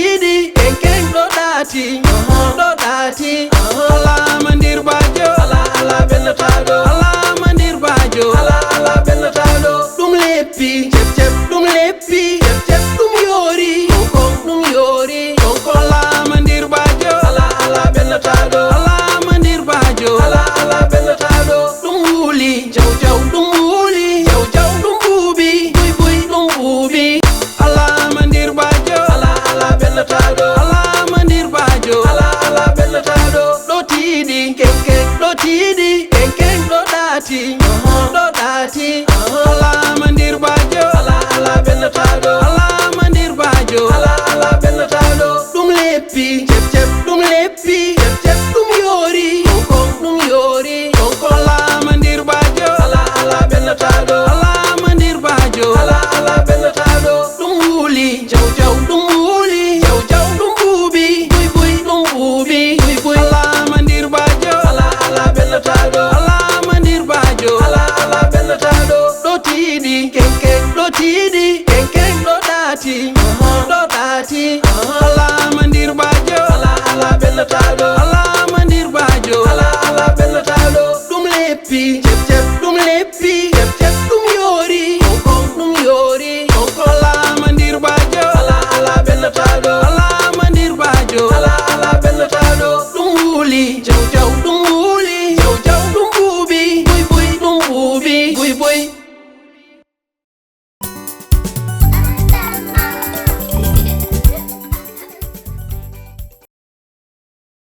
tiidi keng keng ɗo ɗaati ala mandir bajo ala bellataɗo ala mandir bajo ala bellataɗo ɗum leppi cep ɗum leppi cep ɗum yoori konkon ɗum yoori konkon ala mandir bajo ala bellataɗo ala mandir bajo ala bellataɗo ɗum wuuli jaw jaw ɗum wuuli jaw jaw ɗum buubi buy buy ɗum buubi ala mandir bajo ala bellataɗo ala mandir bajo ala bellataɗo ɗo tiidi keng keng ɗo tiidi keng keng ɗo ɗaati ala mandir bajo ala bellataɗo ala mandir bajo ala bellataɗo ɗum leppi cep ɗum leppi